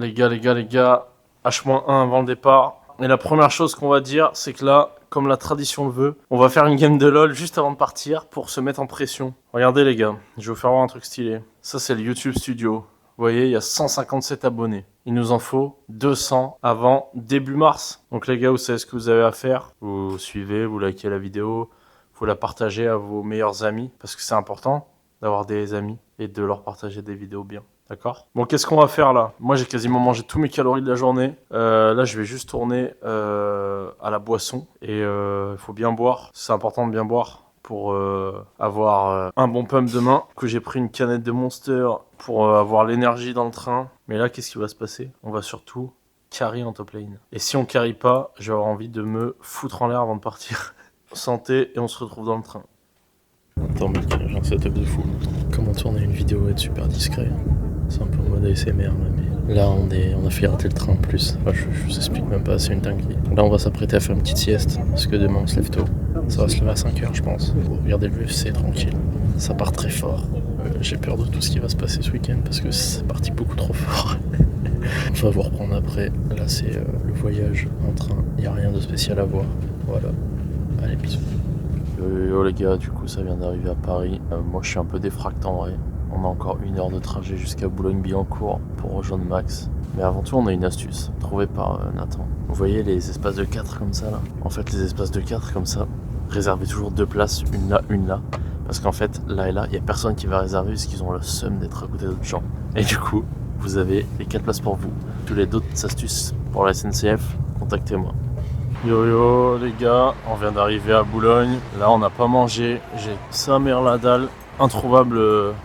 Les gars, H-1 avant le départ. Et la première chose qu'on va dire, c'est que là, comme la tradition le veut, on va faire une game de LoL juste avant de partir pour se mettre en pression. Regardez les gars, je vais vous faire voir un truc stylé. Ça c'est le YouTube Studio. Vous voyez, il y a 157 abonnés. Il nous en faut 200 avant début mars. Donc les gars, vous savez ce que vous avez à faire. Vous suivez, vous likez la vidéo, vous la partagez à vos meilleurs amis. Parce que c'est important d'avoir des amis et de leur partager des vidéos bien. D'accord. Bon, qu'est-ce qu'on va faire là? Moi, j'ai quasiment mangé tous mes calories de la journée. Là, je vais juste tourner à la boisson. Et il faut bien boire. C'est important de bien boire pour avoir un bon pump demain. Que j'ai pris une canette de Monster pour avoir l'énergie dans le train. Mais là, qu'est-ce qui va se passer? On va surtout carry en top lane. Et si on carry pas, je vais avoir envie de me foutre en l'air avant de partir. Santé, et on se retrouve dans le train. Attends, mec, j'ai un setup de fou. Comment tourner une vidéo et être super discret? C'est un peu en mode ASMR là, mais là on a fait rater le train en plus. Enfin, je vous explique même pas, c'est une dinguerie. Là on va s'apprêter à faire une petite sieste parce que demain on se lève tôt. Ça va se lever à 5h je pense. Pour regarder le UFC tranquille. Ça part très fort. J'ai peur de tout ce qui va se passer ce week-end parce que c'est parti beaucoup trop fort. On va vous reprendre après. Là c'est le voyage en train. Il n'y a rien de spécial à voir. Voilà. Allez bisous. Yo les gars, du coup ça vient d'arriver à Paris. Moi je suis un peu défracté en vrai. On a encore 1 heure de trajet jusqu'à Boulogne-Billancourt pour rejoindre Max. Mais avant tout, on a une astuce trouvée par Nathan. Vous voyez les espaces de 4 comme ça là? En fait, les espaces de 4 comme ça, réservez toujours 2 places, une là. Parce qu'en fait, là et là, il n'y a personne qui va réserver parce qu'ils ont le seum d'être à côté d'autres gens. Et du coup, vous avez les 4 places pour vous. Tous les d'autres astuces pour la SNCF, contactez-moi. Yo les gars, on vient d'arriver à Boulogne. Là, on n'a pas mangé. J'ai sa mère la dalle. Introuvable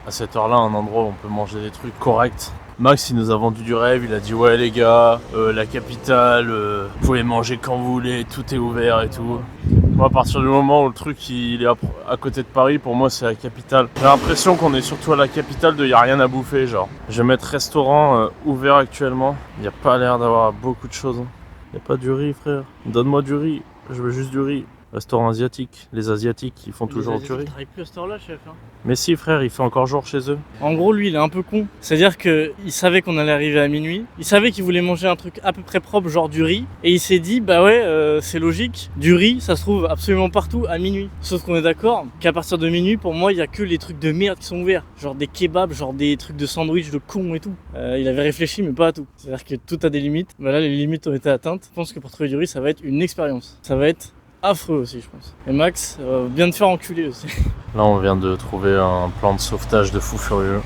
à cette heure-là, un endroit où on peut manger des trucs corrects. Max, il nous a vendu du rêve, il a dit ouais les gars, la capitale, vous pouvez manger quand vous voulez, tout est ouvert et tout. Moi, à partir du moment où le truc il est à côté de Paris, pour moi c'est la capitale. J'ai l'impression qu'on est surtout à la capitale de y a rien à bouffer, genre. Je vais mettre restaurant ouvert actuellement, il n'y a pas l'air d'avoir beaucoup de choses. Il n'y a pas du riz frère, donne-moi du riz, je veux juste du riz. Restaurant asiatique, les asiatiques ils font toujours du riz. Ils travaillent plus à cette heure-là, chef. Hein. Mais si frère, il fait encore jour chez eux. En gros, lui, il est un peu con. C'est-à-dire qu'il savait qu'on allait arriver à minuit. Il savait qu'il voulait manger un truc à peu près propre, genre du riz. Et il s'est dit, bah ouais, c'est logique. Du riz, ça se trouve absolument partout à minuit. Sauf qu'on est d'accord qu'à partir de minuit, pour moi, il y a que les trucs de merde qui sont ouverts. Genre des kebabs, genre des trucs de sandwich de con et tout. Il avait réfléchi, mais pas à tout. C'est-à-dire que tout a des limites. Bah là, les limites ont été atteintes. Je pense que pour trouver du riz, ça va être une expérience. Ça va être affreux aussi, je pense. Et Max vient de faire enculer aussi. Là, on vient de trouver un plan de sauvetage de fou furieux.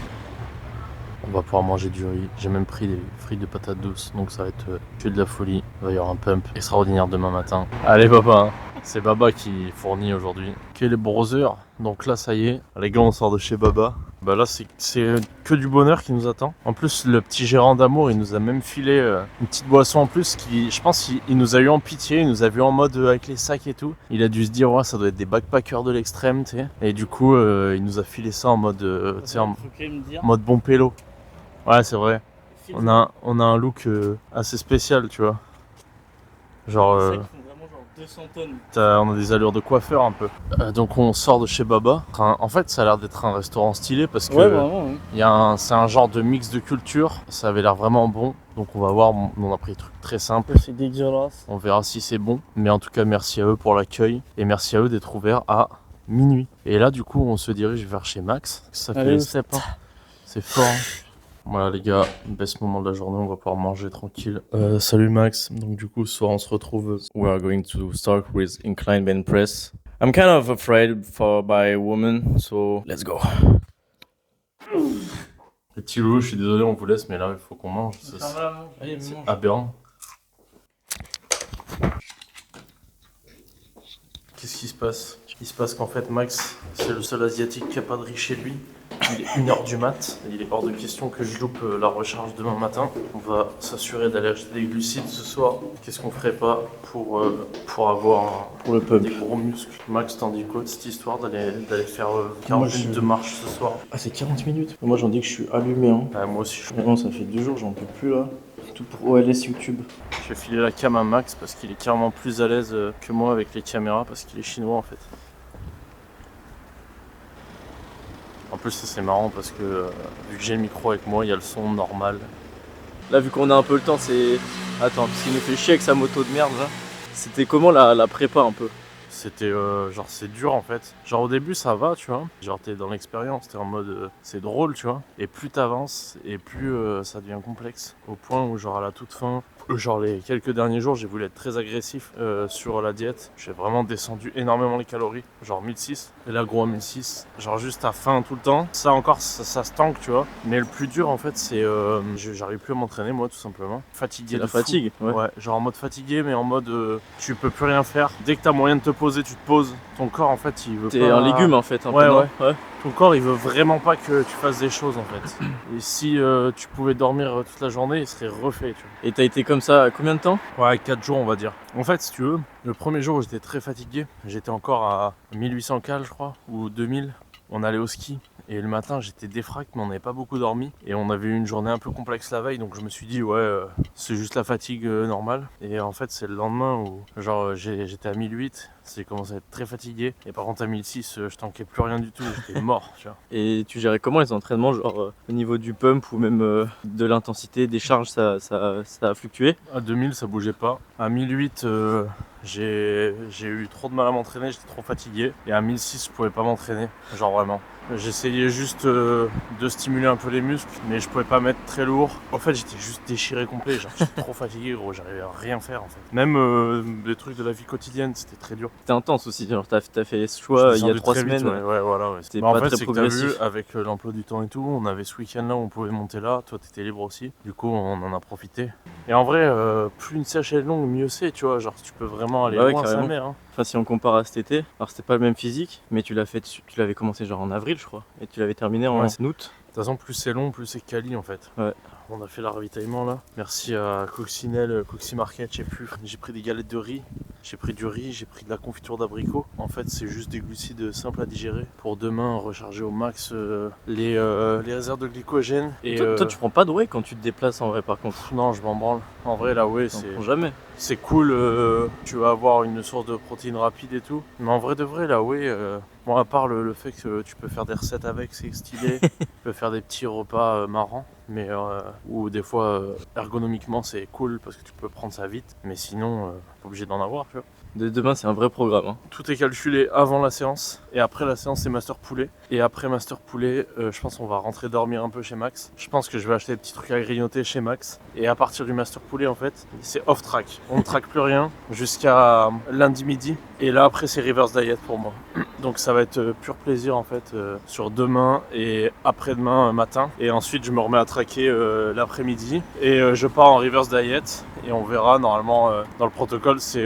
On va pouvoir manger du riz. J'ai même pris des frites de patates douces, donc ça va être que de la folie. Il va y avoir un pump extraordinaire demain matin. Allez papa, hein. C'est Baba qui fournit aujourd'hui. Ok les brothers, donc là ça y est, les gars on sort de chez Baba. Bah là c'est que du bonheur qui nous attend. En plus le petit gérant d'amour il nous a même filé une petite boisson en plus qui, je pense il nous a eu en pitié, il nous a vu en mode avec les sacs et tout. Il a dû se dire ouais ça doit être des backpackers de l'extrême tu sais. Et du coup il nous a filé ça en mode tu sais en mode bon pélo. Ouais c'est vrai. On a un look assez spécial tu vois. Genre 200 tonnes. on a des allures de coiffeur un peu. Donc on sort de chez Baba. En fait ça a l'air d'être un restaurant stylé parce que ouais, vraiment, ouais. c'est un genre de mix de culture. Ça avait l'air vraiment bon. Donc on va voir, on a pris des trucs très simples. C'est dégueulasse. On verra si c'est bon. Mais en tout cas merci à eux pour l'accueil. Et merci à eux d'être ouverts à minuit. Et là du coup on se dirige vers chez Max. Ça fait les steps. Hein. C'est fort. Hein. Voilà les gars, best moment de la journée, on va pouvoir manger tranquille. Salut Max, donc du coup ce soir on se retrouve. We are going to start with incline bench press. I'm kind of afraid by women, so let's go. Les petits loups, je suis désolé on vous laisse mais là il faut qu'on mange. C'est aberrant. Qu'est-ce qui se passe? Il se passe qu'en fait Max, c'est le seul asiatique qui a pas de riz chez lui. Il est 1h du mat, il est hors de question que je loupe la recharge demain matin. On va s'assurer d'aller acheter des glucides ce soir. Qu'est-ce qu'on ferait pas pour avoir pour le pump. Des gros muscles. Max, t'en dis quoi de cette histoire d'aller faire 40 minutes de marche ce soir? Ah c'est 40 minutes? Moi j'en dis que je suis allumé hein. Moi aussi je Non ça fait 2 jours, j'en peux plus là. Tout pour OLS YouTube. Je vais filer la cam à Max parce qu'il est carrément plus à l'aise que moi avec les caméras parce qu'il est chinois en fait. En plus ça c'est marrant parce que vu que j'ai le micro avec moi, il y a le son normal. Là, vu qu'on a un peu le temps, c'est... Attends, parce qu'il nous fait chier avec sa moto de merde, là. C'était comment la prépa, un peu? C'était genre c'est dur en fait. Genre au début ça va tu vois. Genre t'es dans l'expérience, t'es en mode c'est drôle tu vois. Et plus t'avances et plus ça devient complexe. Au point où genre à la toute fin, genre les quelques derniers jours j'ai voulu être très agressif sur la diète. J'ai vraiment descendu énormément les calories. Genre 1006. Et là gros à 1006. Genre juste à faim tout le temps. Ça encore ça se tank tu vois. Mais le plus dur en fait c'est j'arrive plus à m'entraîner moi tout simplement. Fatigué de La fou. fatigue, Ouais, genre en mode fatigué mais en mode tu peux plus rien faire. Dès que t'as moyen de te poser, tu te poses. Ton corps en fait il veut T'es pas... un légume en fait, un Ouais, peu, non? ouais. Ton corps il veut vraiment pas que tu fasses des choses en fait. Et si tu pouvais dormir toute la journée, il serait refait tu vois. Et t'as été comme ça combien de temps? Ouais, 4 jours on va dire. En fait si tu veux, le premier jour où j'étais très fatigué, j'étais encore à 1800 cales je crois, ou 2000. On allait au ski. Et le matin, j'étais défrac, mais on n'avait pas beaucoup dormi. Et on avait eu une journée un peu complexe la veille, donc je me suis dit, ouais, c'est juste la fatigue normale. Et en fait, c'est le lendemain où, genre, j'étais à 1008, j'ai commencé à être très fatigué. Et par contre, à 1006, je tanquais plus rien du tout, j'étais mort, tu vois. Et tu gérais comment les entraînements, genre au niveau du pump ou même de l'intensité, des charges, ça a fluctué? À 2000, ça bougeait pas. À 1008, j'ai eu trop de mal à m'entraîner, j'étais trop fatigué. Et à 1006, je pouvais pas m'entraîner, genre vraiment. J'essayais juste de stimuler un peu les muscles, mais je pouvais pas mettre très lourd. En fait, j'étais juste déchiré complet, genre j'étais trop fatigué, gros, j'arrivais à rien faire en fait. Même des trucs de la vie quotidienne, c'était très dur. C'était intense aussi, genre t'as fait ce choix il y a 3 semaines. Ouais, voilà. Ouais. C'était Bah, en pas fait, très c'est que t'as vu, progressif. avec l'emploi du temps et tout, on avait ce week-end là où on pouvait monter là, toi t'étais libre aussi. Du coup, on en a profité. Et en vrai, plus une sèche est longue, mieux c'est, tu vois. Genre, tu peux vraiment aller Bah ouais, loin, sa carrément. mère. Hein. Enfin, si on compare à cet été, alors c'était pas le même physique, mais tu l'avais commencé genre en avril, je crois, et tu l'avais terminé en Ouais. août. De toute façon, plus c'est long, plus c'est quali en fait. Ouais. On a fait le ravitaillement là. Merci à Coccinelle, Coxy Market, je sais plus. J'ai pris des galettes de riz, j'ai pris du riz, j'ai pris de la confiture d'abricot. En fait, c'est juste des glucides simples à digérer. Pour demain, recharger au max les réserves de glycogène. Et Toi, tu prends pas de whey quand tu te déplaces en vrai, par contre. non, je m'en branle. En vrai, là, ouais, T'en prends jamais. c'est cool. Tu vas avoir une source de protéines rapide et tout. Mais en vrai de vrai, là, ouais. Bon, à part le fait que tu peux faire des recettes avec, c'est stylé. Tu peux faire des petits repas marrants. Mais ou des fois, ergonomiquement, c'est cool parce que tu peux prendre ça vite. Mais sinon, pas obligé d'en avoir, tu vois. Demain, c'est un vrai programme. Hein. Tout est calculé avant la séance. Et après la séance, c'est Master Poulet. Et après Master Poulet, je pense qu'on va rentrer dormir un peu chez Max. Je pense que je vais acheter des petits trucs à grignoter chez Max. Et à partir du Master Poulet, en fait, c'est off track. On ne traque plus rien jusqu'à lundi midi. Et là, après, c'est reverse diet pour moi. Donc ça va être pur plaisir en fait sur demain et après-demain matin. Et ensuite je me remets à traquer l'après-midi. Et je pars en reverse diet. Et on verra normalement dans le protocole c'est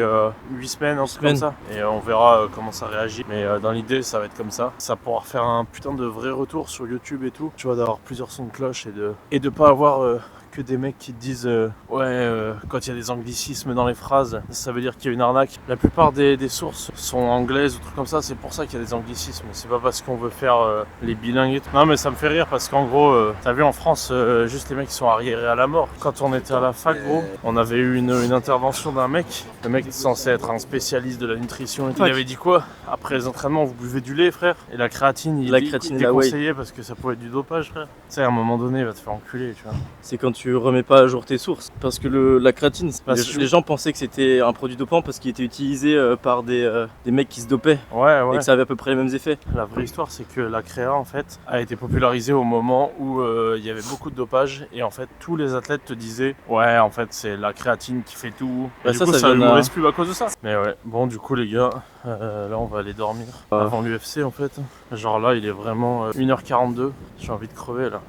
8 semaines, un truc comme ça. Et on verra comment ça réagit. Mais dans l'idée ça va être comme ça. Ça pourra faire un putain de vrai retour sur YouTube et tout. Tu vois, d'avoir plusieurs sons de cloche et de pas avoir... que des mecs qui te disent quand il y a des anglicismes dans les phrases, ça veut dire qu'il y a une arnaque. La plupart des sources sont anglaises ou trucs comme ça, c'est pour ça qu'il y a des anglicismes. C'est pas parce qu'on veut faire les bilingues et tout. Non mais ça me fait rire parce qu'en gros, t'as vu en France, juste les mecs qui sont arriérés à la mort. Quand on était à la fac, gros, on avait eu une intervention d'un mec. Le mec est censé être un spécialiste de la nutrition et tout. Il avait dit quoi? Après les entraînements, vous buvez du lait, frère. Et la créatine, il est déconseillé parce que ça pouvait être du dopage, frère. Tu sais, à un moment donné, il va te faire enculer, tu vois. C'est quand tu remets pas à jour tes sources. Parce que la créatine, les gens pensaient que c'était un produit dopant parce qu'il était utilisé par des mecs qui se dopaient. Ouais. Et que ça avait à peu près les mêmes effets. La vraie histoire, c'est que la créa, en fait, a été popularisée au moment où il y avait beaucoup de dopage. Et en fait, tous les athlètes te disaient ouais, en fait, c'est la créatine qui fait tout. Et du coup, ça humorise plus à cause de ça. Mais ouais, bon, du coup, les gars, là, on va aller dormir avant l'UFC, en fait. Genre là, il est vraiment 1h42. J'ai envie de crever, là.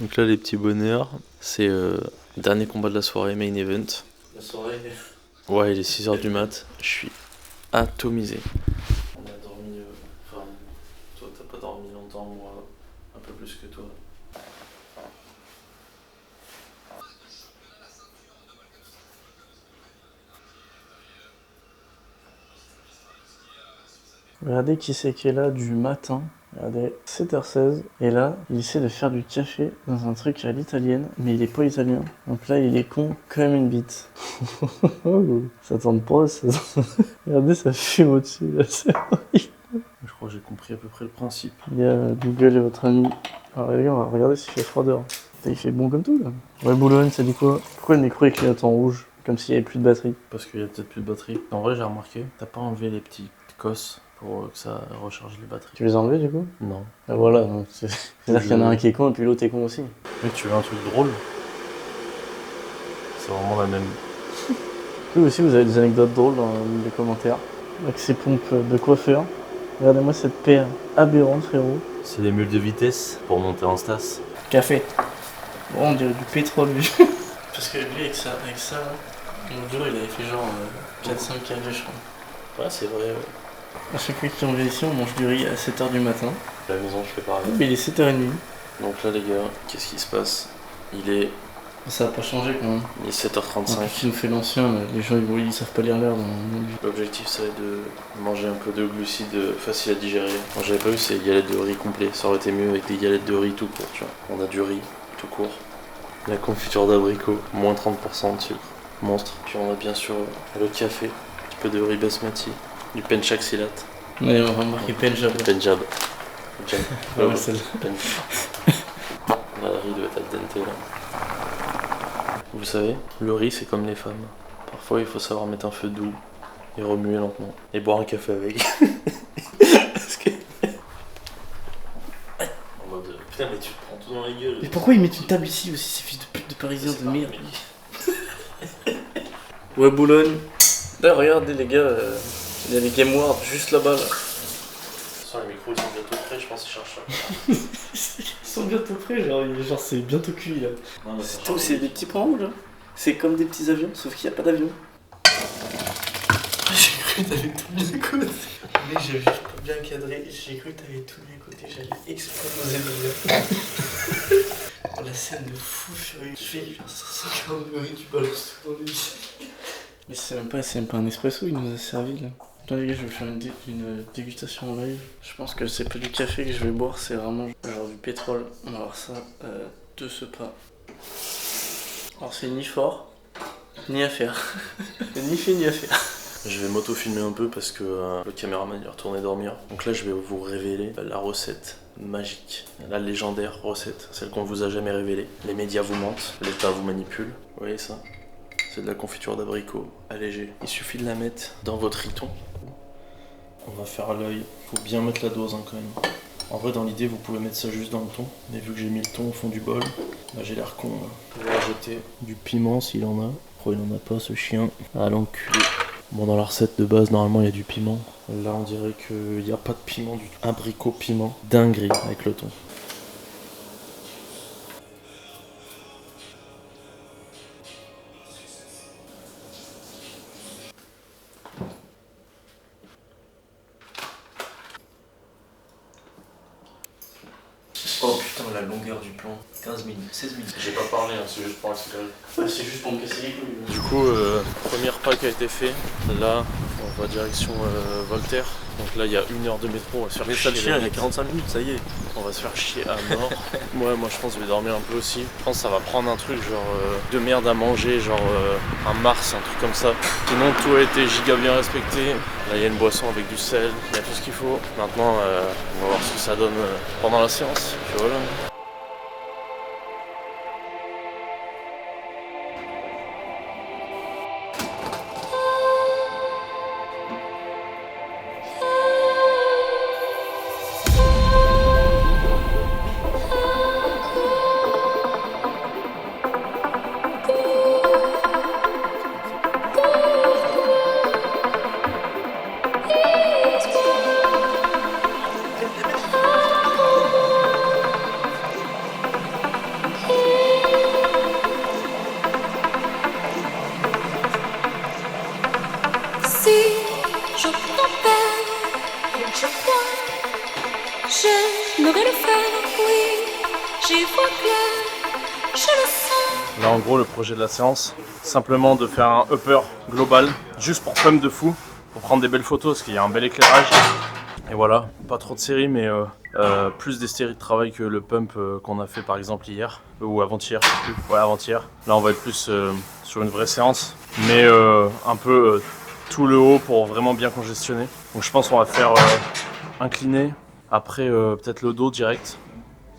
Donc là, les petits bonheurs, c'est le dernier combat de la soirée, main event. La soirée. Ouais, il est 6h du mat, je suis atomisé. On a dormi. Enfin, toi, t'as pas dormi longtemps, moi, un peu plus que toi. Regardez qui c'est qui est là du matin. Regardez, 7h16. Et là, il essaie de faire du café dans un truc à l'italienne. Mais il est pas italien. Donc là, il est con comme une bite. Ça tourne pas, ça. Regardez, ça fume au-dessus. Là, c'est horrible. Je crois que j'ai compris à peu près le principe. Il y a Google et votre ami. Alors les gars, on va regarder s'il fait froid dehors. Putain, il fait bon comme tout là. Ouais, Boulogne, ça dit quoi? Pourquoi le micro est clignote en rouge? Comme s'il y avait plus de batterie. Parce qu'il y a peut-être plus de batterie. En vrai, j'ai remarqué, t'as pas enlevé les petits cosses pour que ça recharge les batteries. Tu les as enlevés du coup? Non. Ah voilà, donc c'est-à-dire qu'il y en a un qui est con et puis l'autre est con aussi. Mec, tu veux un truc drôle? C'est vraiment la même. Vous aussi, vous avez des anecdotes drôles dans les commentaires. Avec ces pompes de coiffeur. Regardez-moi cette paire aberrante, frérot. C'est des mules de vitesse pour monter en stas. Café. Bon, on dirait du pétrole, lui. Parce que lui, avec ça, mon jour, il avait fait genre 4-5 cafés, je crois. Ouais, c'est vrai. Ouais. À chaque fois qu'on vient ici, on mange du riz à 7h du matin. À la maison, je fais pareil. Mais il est 7h30. Donc là, les gars, qu'est-ce qui se passe? Il est Ça a pas changé quand même. 7h35. Qui nous fait l'ancien, là. Les gens ils savent pas lire l'heure. L'objectif serait de manger un peu de glucides faciles à digérer. Moi j'avais pas eu ces galettes de riz complet, ça aurait été mieux avec des galettes de riz tout court, tu vois. On a du riz tout court, la confiture d'abricot, moins 30% de sucre, monstre. Puis on a bien sûr le café, un petit peu de riz basmati, du penchaxilat. Ouais, on va marquer Penjab. Penjab. Jab. Ah ouais, celle-là. La riz doit être al dente là. Vous savez, le riz c'est comme les femmes. Parfois il faut savoir mettre un feu doux et remuer lentement. Et boire un café avec. Parce que... En mode, putain mais tu te prends tout dans la gueule. Mais pourquoi ils mettent une table ici aussi, ces fils de pute de parisiens de merde? Ouais, Boulogne. Là, regardez les gars, il y a les Game Wars juste là-bas là. Sans les micros ils sont bientôt prêts, je pense qu'ils cherchent ça. Ils sont bientôt prêts, genre c'est bientôt cuit là. Non, mais C'est tout, c'est des petits points rouges là. C'est comme des petits avions, sauf qu'il n'y a pas d'avion. J'ai cru que t'avais tous les côtés. Mais j'ai juste pas bien cadré, j'ai cru que t'avais tous les côtés, j'allais exploser le gars. Oh, la scène de fou furieux. Je vais lui faire 540 de riz, tu balances tout dans les yeux. Mais c'est même pas un espresso, il nous a servi là. Attends les gars, je vais faire une dégustation en live. Je pense que c'est pas du café que je vais boire, c'est vraiment genre du pétrole. On va voir ça de ce pas. Alors c'est ni fort, ni à faire. Ni fait ni à faire. Je vais m'auto-filmer un peu parce que le caméraman est retourné dormir. Donc là je vais vous révéler la recette magique, la légendaire recette, celle qu'on vous a jamais révélée. Les médias vous mentent, l'État vous manipule. Vous voyez ça? C'est de la confiture d'abricot allégée. Il suffit de la mettre dans votre riton. On va faire l'œil. Faut bien mettre la dose quand même. En vrai, dans l'idée, vous pouvez mettre ça juste dans le thon. Mais vu que j'ai mis le thon au fond du bol, bah, j'ai l'air con. Je vais rajouter du piment s'il en a. Oh, il en a pas ce chien. Ah, l'enculé. Bon, dans la recette de base, normalement, il y a du piment. Là, on dirait qu'il n'y a pas de piment du tout. Abricot piment. Dinguerie avec le thon. Oh putain, la longueur du plan. 15 minutes, 16 minutes. J'ai pas parlé, c'est juste pour accélérer. Ouais, c'est juste pour me casser les couilles. Du coup, premier repas qui a été fait. Là, on va direction Voltaire. Donc là, il y a 1 heure de métro. On va se faire Mais chier. ça le chien, il y a 45 minutes, ça y est. On va se faire chier à mort. Ouais, moi je pense que je vais dormir un peu aussi. Je pense que ça va prendre un truc genre de merde à manger, genre un Mars, un truc comme ça. Sinon, tout a été giga bien respecté. Là, il y a une boisson avec du sel, il y a tout ce qu'il faut. Maintenant, on va voir ce que ça donne pendant la séance. Puis voilà. Si je t'appelle, je crois, j'aimerais le faire, oui, j'y vois clair, je le sens. Là, en gros, le projet de la séance, simplement de faire un upper global, juste pour pump de fou, pour prendre des belles photos, parce qu'il y a un bel éclairage. Et voilà, pas trop de séries, mais plus des séries de travail que le pump qu'on a fait par exemple hier, ou avant-hier, je sais plus. Ouais, avant-hier. Là, on va être plus sur une vraie séance, mais un peu tout le haut pour vraiment bien congestionner. Donc je pense qu'on va faire incliné. Après, peut-être le dos direct.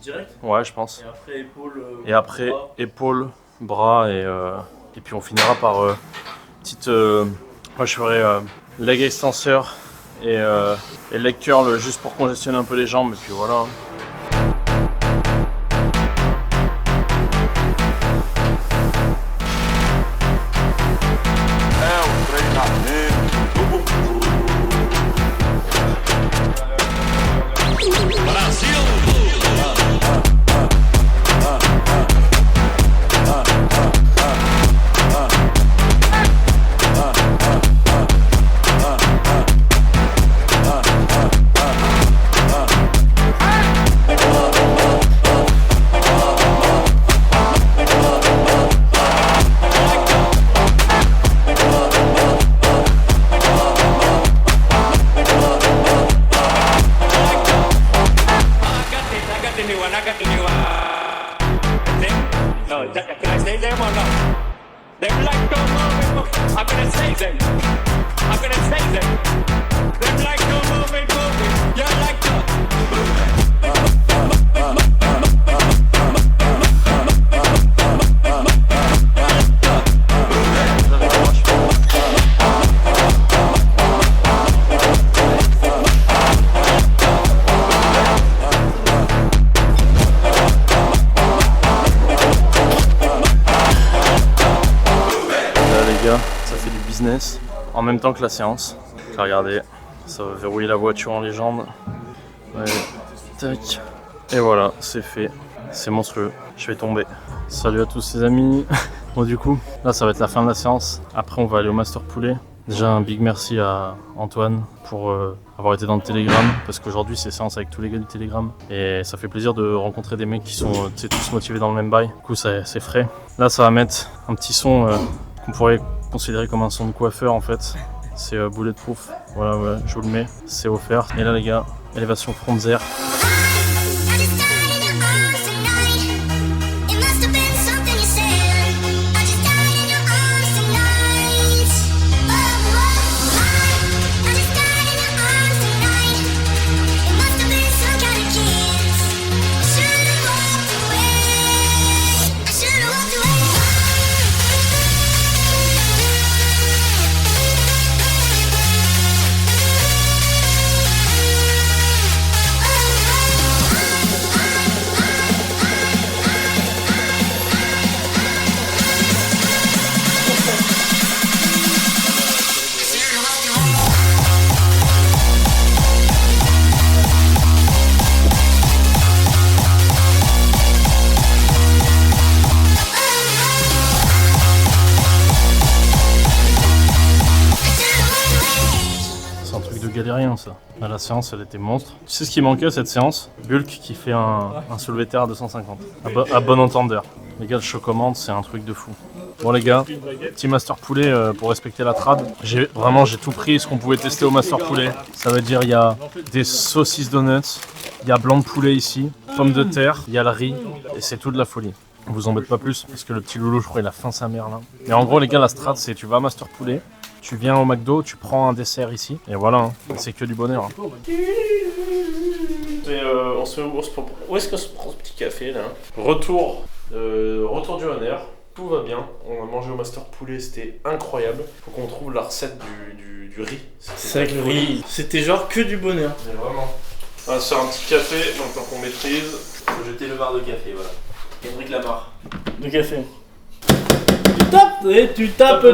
Direct. Ouais, je pense. Et après épaule. Et après, épaules, bras et puis on finira par petite. Moi, je ferai leg extenseur et leg curl juste pour congestionner un peu les jambes. Et puis voilà. Ça fait du business en même temps que la séance. Là, regardez, ça va verrouiller la voiture en légende. Ouais. Tac. Et voilà, c'est fait. C'est monstrueux. Je vais tomber. Salut à tous les amis. Bon, du coup, là ça va être la fin de la séance. Après on va aller au Master Poulet. Déjà un big merci à Antoine pour avoir été dans le Telegram, parce qu'aujourd'hui c'est séance avec tous les gars du Telegram et ça fait plaisir de rencontrer des mecs qui sont tous motivés dans le même bail. Du coup c'est frais. Là ça va mettre un petit son qu'on pourrait considéré comme un son de coiffeur en fait. C'est bulletproof. Voilà, ouais, je vous le mets. C'est offert. Et là les gars, élévation Frontzer. Galérien ça. Là, la séance elle était monstre. Tu sais ce qui manquait à cette séance? Bulk qui fait un soulevé terre à 250. À bon entendeur. Les gars, le chocommande c'est un truc de fou. Bon les gars, petit Master Poulet pour respecter la trad. J'ai tout pris ce qu'on pouvait tester au Master Poulet. Ça veut dire il y a des saucisses donuts, il y a blanc de poulet ici, pommes de terre, il y a le riz et c'est tout de la folie. On vous embête pas plus parce que le petit loulou je crois il a faim sa mère là. Mais en gros les gars, la strat c'est tu vas à Master Poulet. Tu viens au McDo, tu prends un dessert ici, et voilà, hein. C'est que du bonheur. Hein. Où est-ce qu'on se prend ce petit café là? Retour du honneur, tout va bien. On a mangé au Master Poulet, c'était incroyable. Faut qu'on trouve la recette du riz. C'est avec le riz, c'était genre que du bonheur. Mais vraiment. On va se faire un petit café, maintenant qu'on maîtrise. Faut jeter le verre de café, voilà. Kendrick Lamar. De café. Tu tapes.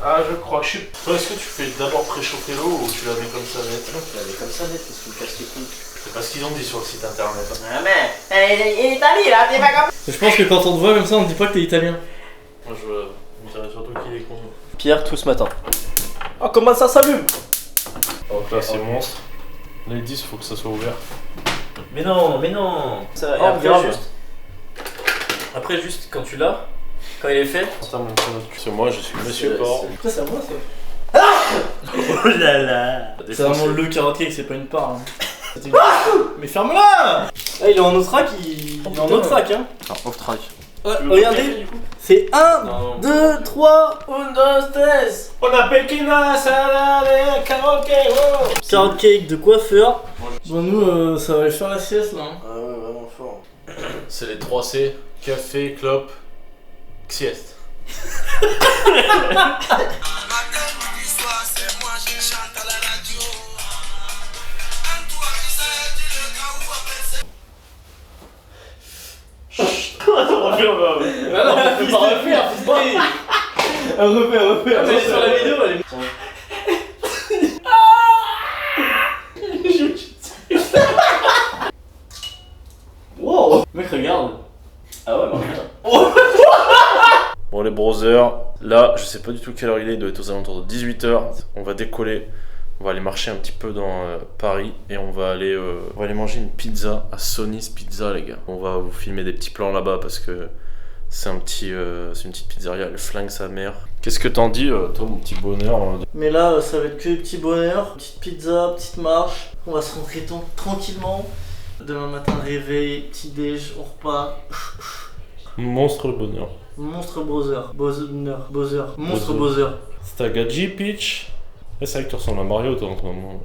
Ah, je crois. Toi, est-ce que tu fais d'abord préchauffer l'eau ou tu la mets comme ça net? Non, tu la mets comme ça net parce que tu me casses les couilles. C'est pas ce qu'ils ont dit sur le site internet. Ah mais, il est Italie là, t'es pas comme... Je pense que quand on te voit comme ça, on te dit pas que t'es italien. Moi, je dirais surtout qu'il est con. Pierre, tout ce matin. Oh, comment ça s'allume? Donc là, c'est monstre. Les 10, faut que ça soit ouvert. Mais non. Ça, Oh, après, juste quand tu l'as, quand il est fait. C'est moi, je suis Monsieur Porc. Après, c'est à moi ça. Oh là là. C'est vraiment le carotte cake, c'est pas une part. Hein. Mais ferme-la. Là, il est en autre track, il est en autre track hein. Alors, off track. Regardez, c'est 1, 2, 3. 1, 2, 3. On appelle Kina, ça allait, karaoké, oh. Carrot cake de coiffeur. Bon, nous, ça va aller faire la sieste là. Hein. Ah ouais, vraiment fort. C'est les 3 C, café, clope, sieste. Refais. Mais sur la vidéo, elle est. Wow. Mec, regarde. Ah ouais, Bon les brothers, là je sais pas du tout quelle heure il doit être aux alentours de 18h. On va décoller, on va aller marcher un petit peu dans Paris et on va aller manger une pizza à Sonny's Pizza les gars. On va vous filmer des petits plans là-bas parce que c'est une petite pizzeria, elle flingue sa mère. Qu'est-ce que t'en dis toi mon petit bonheur Mais là, ça va être que des petits bonheurs. Petite pizza, petite marche. On va se rentrer tranquillement. Demain matin, réveil, petit déj, on repart. Monstre le bonheur. Monstre Brother. Monstre Bowser. Bowser. Stagaji Peach. C'est vrai que tu ressembles à Mario toi en ce moment.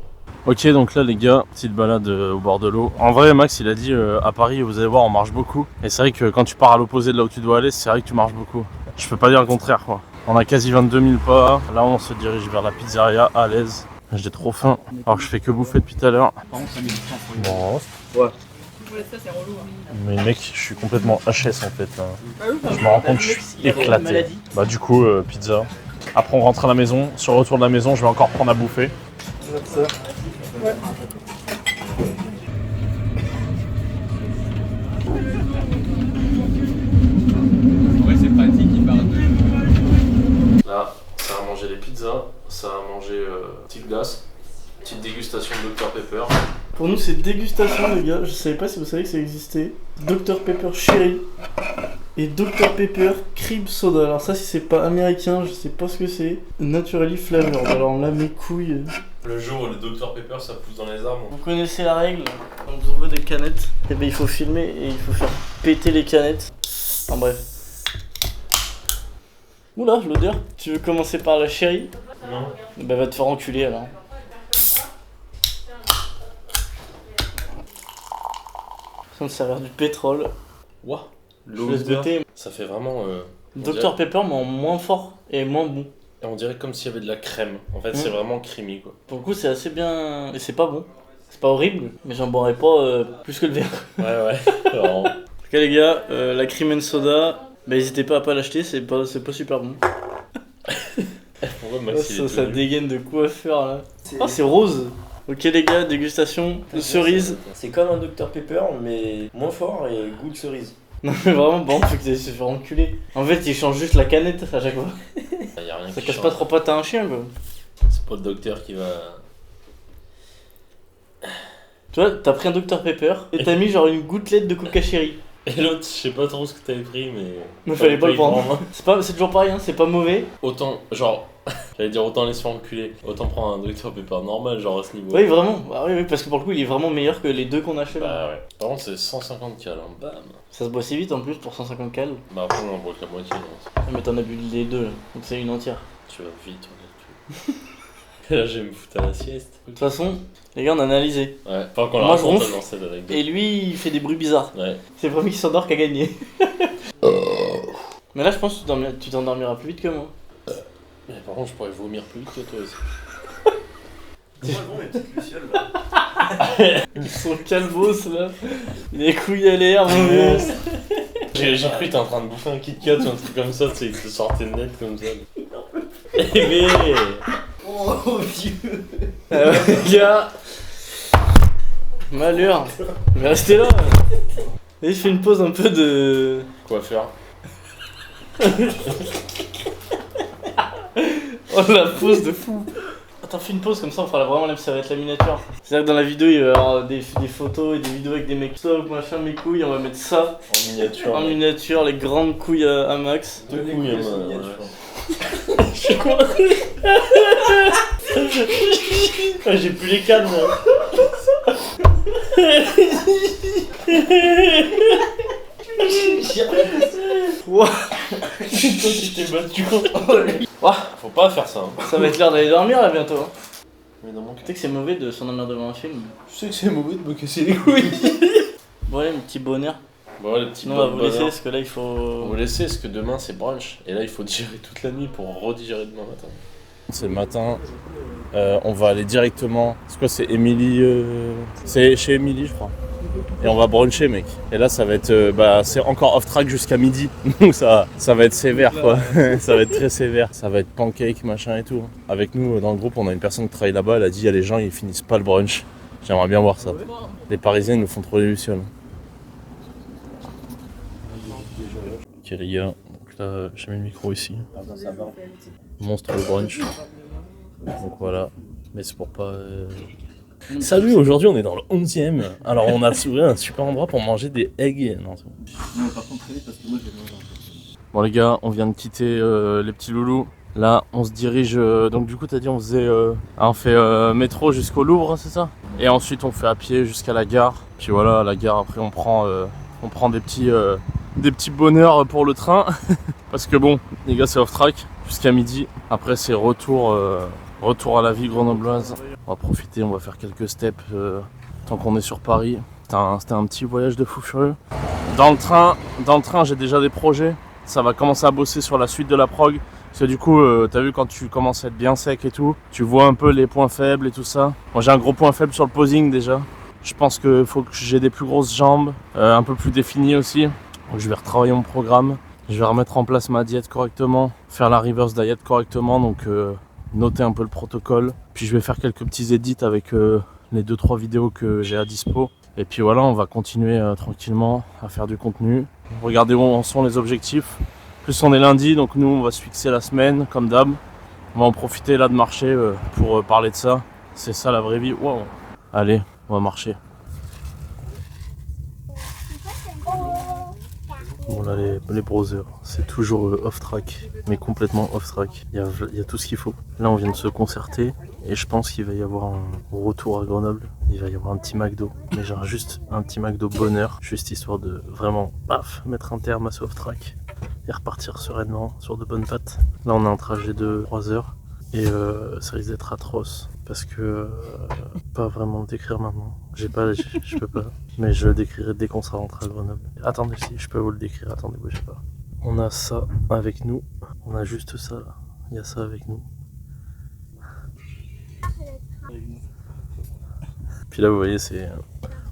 Ok donc là les gars, petite balade au bord de l'eau. En vrai Max il a dit à Paris vous allez voir on marche beaucoup. Et c'est vrai que quand tu pars à l'opposé de là où tu dois aller, c'est vrai que tu marches beaucoup. Je peux pas dire le contraire quoi. On a quasi 22 000 pas. Là on se dirige vers la pizzeria à l'aise. J'ai trop faim. Alors que je fais que bouffer depuis tout à l'heure. Bon. Ouais. Mais mec, je suis complètement HS en fait. Je me rends compte que je suis éclaté. Bah du coup, pizza. Après on rentre à la maison. Sur le retour de la maison, je vais encore prendre à bouffer. Ouais, c'est pratique, il part de. Là, ça va manger des pizzas, ça va manger petite glace, petite dégustation de Dr Pepper. Pour nous, c'est dégustation, les gars. Je savais pas si vous savez que ça existait. Dr Pepper Cherry et Dr Pepper Cream Soda. Alors, ça, si c'est pas américain, je sais pas ce que c'est. Naturally flavored. Alors là, mes couilles. Le jour où le Dr Pepper ça pousse dans les arbres. Vous connaissez la règle, on vous envoie des canettes, et ben il faut filmer et il faut faire péter les canettes. Enfin bref. Oula, l'odeur. Tu veux commencer par la chérie? Non. Bah va te faire enculer alors. Ça me servir du pétrole. Ouah, Je laisse goûter. ça fait vraiment... Dr Pepper mais en moins fort et moins bon. Et on dirait comme s'il y avait de la crème. En fait, c'est vraiment creamy quoi. Pour le coup c'est assez bien et c'est pas bon. C'est pas horrible, mais j'en boirais pas plus que le verre. Ouais. Alors, En tout cas les gars, la cream and soda, bah n'hésitez pas à pas l'acheter, c'est pas super bon. pourquoi Max il est Ça tout nu dégaine de coiffeur là. Ah c'est rose. Ok les gars, dégustation de cerise. C'est comme un Dr Pepper, mais moins fort et goût de cerise. Non mais vraiment bon, faut que tu se faire enculer. En fait il change juste la canette à chaque fois. Y a rien Ça qui casse change. pas trop pattes à un chien quoi. C'est pas le docteur qui va... Tu vois, t'as pris un Dr Pepper et t'as mis genre une gouttelette de Coca Cherry. Et l'autre, je sais pas trop ce que t'avais pris, mais... Mais fallait pas le prendre. C'est toujours pareil, hein, c'est pas mauvais. Autant, genre... J'allais dire autant laisser enculer. Autant prendre un Dr Pepper normal, genre à ce niveau. Oui vraiment, bah, oui, parce que pour le coup il est vraiment meilleur que les deux qu'on a acheté là. Bah ouais. Par contre, c'est 150 cal, hein. Bam. Ça se boit si vite en plus pour 150 cales. Bah après, on en boit que la moitié, non. Mais t'en as bu les deux là, donc c'est une entière. Tu vas vite, on est Et là, je vais me foutre à la sieste. De toute façon, les gars on a analysé. Ouais, pas qu'on la Moi, je raconte ronfle. dans cette anecdote. Et lui il fait des bruits bizarres. Ouais. C'est le premier qui s'endort qui a gagné. Mais là je pense que tu t'endormiras plus vite que moi. Mais par contre, je pourrais vomir plus vite que toi aussi. C'est bon, les petites lucioles là. Ils sont calvos là. Les couilles à l'air, mon vieux. J'ai cru que t'es en train de bouffer un Kit Kat ou un truc comme ça, tu sais, que te sortait net comme ça. Mais... Oh vieux. Les gars. Malheur. Mais restez là. Et je fais une pause un peu de... Quoi faire? Oh la pause de fou. Attends, fais une pause comme ça on fera vraiment ça va être la miniature. C'est-à-dire que dans la vidéo il va y avoir des photos et des vidéos avec des mecs stop, machin, mes couilles, on va mettre ça En miniature. en miniature, les grandes couilles à Max. Deux couilles, ouais. Je suis quoi? J'ai plus les cannes là. Ouah. Toi tu t'es battu. Ouah, faut pas faire ça. Ça va être l'heure d'aller dormir là bientôt. Mais dans mon Tu sais que c'est mauvais de s'endormir devant un film. Je sais que c'est mauvais de me casser les couilles. Bon allez, mon petit bonheur. Bon, les petits Non, on va vous bonheurs. laisser parce que là il On faut... va vous laisser parce que demain c'est brunch. Et là il faut digérer toute la nuit pour redigérer demain matin. C'est le matin. On va aller directement. C'est quoi, c'est Émilie C'est chez Émilie, je crois. Et on va bruncher, mec. Et là, ça va être. C'est encore off-track jusqu'à midi. Donc ça va être sévère, quoi. Ça va être très sévère. Ça va être pancake, machin et tout. Avec nous, dans le groupe, on a une personne qui travaille là-bas. Elle a dit, il y a les gens, ils finissent pas le brunch. J'aimerais bien voir ça. Les Parisiens, ils nous font trop les lucioles. Ok, les gars. Donc là, j'ai mis le micro ici. Monstre le brunch. Donc voilà. Mais c'est pour pas. Salut, aujourd'hui on est dans le 11e. Alors on a trouvé un super endroit pour manger des eggs. Non, c'est bon. Non, par contre, très vite parce que moi je vais manger un peu. Bon les gars, on vient de quitter les petits loulous. Là, on se dirige. Donc du coup, t'as dit on faisait, on fait métro jusqu'au Louvre, c'est ça? Et ensuite, on fait à pied jusqu'à la gare. Puis voilà, à la gare. Après, on prend des petits bonheurs pour le train. Parce que bon, les gars, c'est off track jusqu'à midi. Après, c'est retour à la vie grenobloise. On va profiter, on va faire quelques steps tant qu'on est sur Paris. C'était un petit voyage de fou furieux. Dans le train, j'ai déjà des projets. Ça va commencer à bosser sur la suite de la prog. Parce que du coup, t'as vu quand tu commences à être bien sec et tout, tu vois un peu les points faibles et tout ça. Moi j'ai un gros point faible sur le posing déjà. Je pense qu'il faut que j'ai des plus grosses jambes, un peu plus définies aussi. Donc, je vais retravailler mon programme. Je vais remettre en place ma diète correctement, faire la reverse diet correctement, donc noter un peu le protocole. Puis je vais faire quelques petits edits avec les 2-3 vidéos que j'ai à dispo. Et puis voilà, on va continuer tranquillement à faire du contenu. Regardez où en sont les objectifs. Plus on est lundi, donc nous on va se fixer la semaine comme d'hab. On va en profiter là de marcher pour parler de ça. C'est ça la vraie vie. Wow. Allez, on va marcher. Bon là les browsers, c'est toujours off-track, mais complètement off-track. Il y a tout ce qu'il faut. Là on vient de se concerter et je pense qu'il va y avoir un retour à Grenoble. Il va y avoir un petit McDo, mais genre juste un petit McDo bonheur, juste histoire de vraiment paf, mettre un terme à ce off-track et repartir sereinement sur de bonnes pattes. Là on a un trajet de 3 heures et ça risque d'être atroce parce que pas vraiment le décrire maintenant. Je peux pas, mais je le décrirai dès qu'on sera rentré à Grenoble. Attendez, si je peux vous le décrire, attendez, bougez pas. On a ça avec nous, on a juste ça là, il y a ça avec nous. Puis là vous voyez c'est,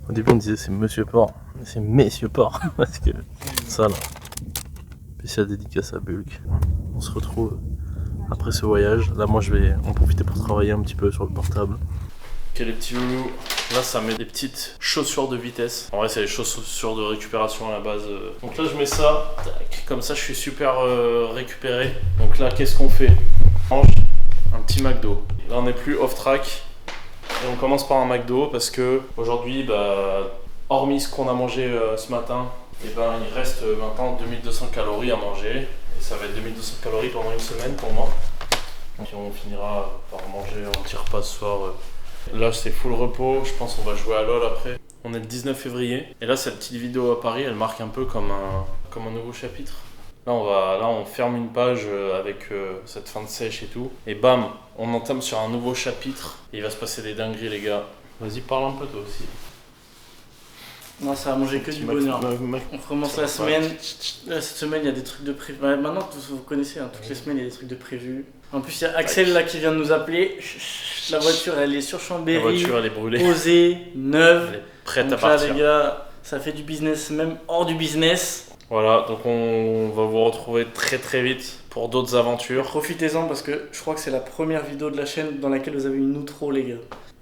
au début on disait c'est Monsieur Port, mais c'est Messieurs Port, parce que ça là. Spécial dédicace à Bulk. On se retrouve après ce voyage. Là moi je vais en profiter pour travailler un petit peu sur le portable. Ok les petits loulous, là ça met des petites chaussures de vitesse. En vrai c'est les chaussures de récupération à la base. Donc là je mets ça, tac. Comme ça je suis super récupéré. Donc là qu'est-ce qu'on fait? On mange un petit McDo. Là on n'est plus off track. Et on commence par un McDo parce que aujourd'hui, hormis ce qu'on a mangé ce matin, et il reste maintenant 2200 calories à manger. Et ça va être 2200 calories pendant une semaine pour moi. Puis on finira par manger un petit repas ce soir. Là c'est full repos, je pense qu'on va jouer à LoL après. On est le 19 février. Et là cette petite vidéo à Paris, elle marque un peu comme un nouveau chapitre. Là on ferme une page avec cette fin de sèche et tout. Et bam, on entame sur un nouveau chapitre. Et il va se passer des dingueries les gars. Vas-y parle un peu toi aussi. Non, ça va manger que du bonheur. On commence la semaine. Là, cette semaine, il y a des trucs de prévu. Maintenant, vous connaissez, hein, toutes les semaines, il y a des trucs de prévu. En plus, il y a Axel là qui vient de nous appeler. La voiture, elle est sur Chambéry. La voiture, elle est brûlée. Posée, neuve. Elle est prête donc à là, partir. les gars, ça fait du business, même hors du business. Voilà, donc on va vous retrouver très très vite pour d'autres aventures. Profitez-en parce que je crois que c'est la première vidéo de la chaîne dans laquelle vous avez une outro, les gars.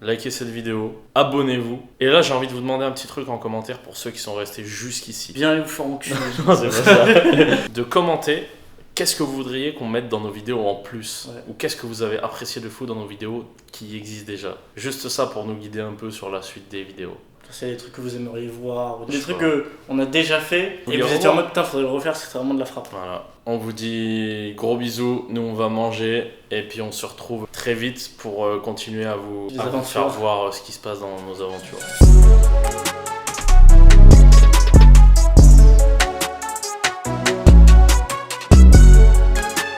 Likez cette vidéo, abonnez-vous. Et là, j'ai envie de vous demander un petit truc en commentaire pour ceux qui sont restés jusqu'ici. Bien les vous faire enculer. Non, c'est pas ça. De commenter qu'est-ce que vous voudriez qu'on mette dans nos vidéos en plus. Ouais. Ou qu'est-ce que vous avez apprécié de fou dans nos vidéos qui existent déjà. Juste ça pour nous guider un peu sur la suite des vidéos. C'est des trucs que vous aimeriez voir, ou Je des sais trucs pas. qu'on a déjà fait, Vous et les vous étiez en revoir. mode putain, faudrait le refaire, c'est vraiment de la frappe. Voilà, on vous dit gros bisous, nous on va manger et puis on se retrouve très vite pour continuer à vous Des faire aventures. voir ce qui se passe dans nos aventures.